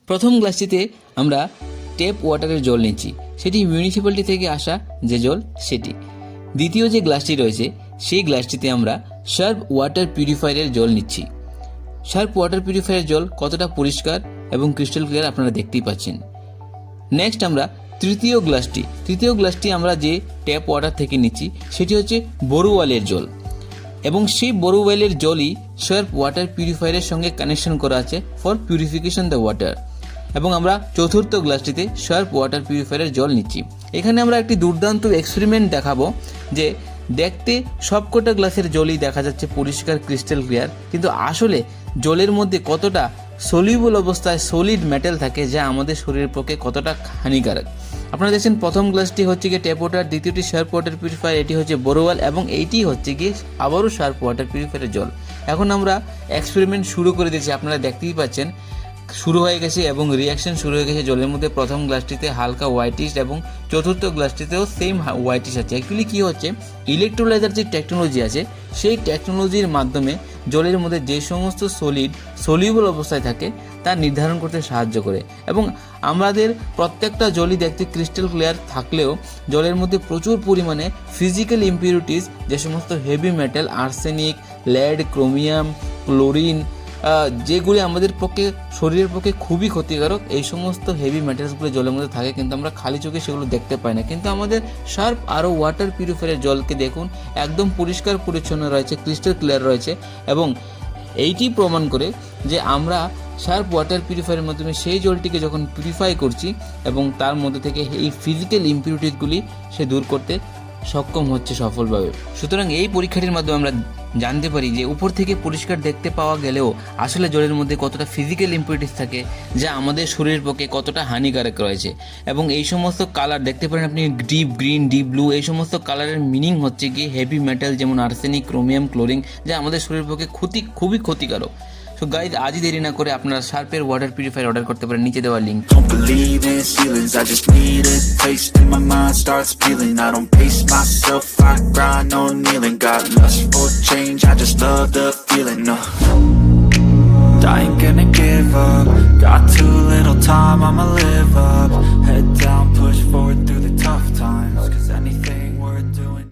প্রথম গ্লাসটিতে আমরা ট্যাপ ওয়াটারের জল নিচ্ছি, সেটি মিউনিসিপ্যালিটি থেকে আসা যে জল সেটি। দ্বিতীয় যে গ্লাসটি রয়েছে সেই গ্লাসটিতে আমরা শার্প ওয়াটার পিউরিফায়ারের জল নিচ্ছি। শার্প ওয়াটার পিউরিফায়ারের জল কতটা পরিষ্কার এবং ক্রিস্টাল ক্লিয়ার আপনারা দেখতেই পাচ্ছেন। নেক্সট আমরা তৃতীয় গ্লাসটি আমরা যে ট্যাপ ওয়াটার থেকে নিচ্ছি সেটি হচ্ছে বোরওয়েলের জল, এবং সেই বোরওয়েলের জলই শার্প ওয়াটার পিউরিফায়ারের সঙ্গে কানেকশন করা আছে ফর পিউরিফিকেশন দ্য ওয়াটার। এবং আমরা চতুর্থ গ্লাসটিতে শার্প ওয়াটার পিউরিফায়ারের জল নিচ্ছি। এখানে আমরা একটি দুর্দান্ত এক্সপেরিমেন্ট দেখাবো যে দেখতে সবকটা গ্লাসের জলই দেখা যাচ্ছে পরিষ্কার ক্রিস্টাল ক্লিয়ার, কিন্তু আসলে জলের মধ্যে কতটা সলিউবল অবস্থায় সলিড মেটাল থাকে যা আমাদের শরীরের পক্ষে কতটা হানিকারক। আপনারা দেখছেন প্রথম গ্লাসটি হচ্ছে গিয়ে ট্যাপ ওয়াটার, দ্বিতীয়টি শার্প ওয়াটার পিউরিফায়ার, এটি হচ্ছে বোরওয়েল, এবং এইটি হচ্ছে গিয়ে আবারও শার্প ওয়াটার পিউরিফায়ারের জল। এখন আমরা এক্সপেরিমেন্ট শুরু করে দিয়েছি, আপনারা দেখতেই পাচ্ছেন শুরু হয়ে গেছে এবং রিয়াকশন শুরু হয়ে গেছে জলের মধ্যে। প্রথম গ্লাসটিতে হালকা হোয়াইটিশ এবং চতুর্থ গ্লাসটিতেও সেম হোয়াইটিশ আছে। অ্যাকচুয়ালি কী হচ্ছে, ইলেকট্রোলাইজার যে টেকনোলজি আছে সেই টেকনোলজির মাধ্যমে জলের মধ্যে যে সমস্ত সলিউবল অবস্থায় থাকে তা নির্ধারণ করতে সাহায্য করে, এবং আমাদের প্রত্যেকটা জলই দেখতে ক্রিস্টাল ক্লিয়ার থাকলেও জলের মধ্যে প্রচুর পরিমাণে ফিজিক্যাল ইম্পিউরিটিস, যে সমস্ত heavy metal, arsenic, lead, chromium, chlorine, যেগুলি আমাদের পক্ষে শরীরের পক্ষে খুবই ক্ষতিকারক, এই সমস্ত হেভি মেটালসগুলো জলের মধ্যে থাকে, কিন্তু আমরা খালি চোখে সেগুলো দেখতে পাই না। কিন্তু আমাদের শার্প আরও ওয়াটার পিউরিফায়ারের জলকে দেখুন, একদম পরিষ্কার পরিচ্ছন্ন রয়েছে, ক্রিস্টাল ক্লিয়ার রয়েছে, এবং এইটি প্রমাণ করে যে আমরা শার্প ওয়াটার পিউরিফায়ারের মাধ্যমে সেই জলটিকে যখন পিউরিফাই করছি এবং তার মধ্যে থেকে এই ফিজিক্যাল ইম্পিউরিটিসগুলি সে দূর করতে সক্ষম হচ্ছে সফলভাবে। সুতরাং এই পরীক্ষাটির মাধ্যমে আমরা জানতে পারি যে উপর থেকে পরিষ্কার দেখতে পাওয়া গেলেও আসলে জলের মধ্যে কতটা ফিজিক্যাল ইম্পিউরিটিস থাকে যা আমাদের শরীরের পক্ষে কতটা হানিকারক রয়েছে। এবং এই সমস্ত কালার দেখতে পারেন আপনি, ডিপ গ্রিন, ডিপ ব্লু, এই সমস্ত কালারের মিনিং হচ্ছে গিয়ে হেভি মেটাল যেমন আর্সেনিক, ক্রোমিয়াম, ক্লোরিন, যা আমাদের শরীরের পক্ষে খুবই ক্ষতিকারক। সো গাইজ, আজই দেরি না করে আপনারা শার্পের ওয়াটার পিউরিফায়ার অর্ডার করতে পারেন, নিচে দেওয়া link. Don't believe in ceilings, I just need a taste and my mind starts peeling. I don't pace myself, I grind on kneeling. Got lust for change, I just love the feeling. No, I ain't gonna give up. Got too little time, I'ma live up. Head down.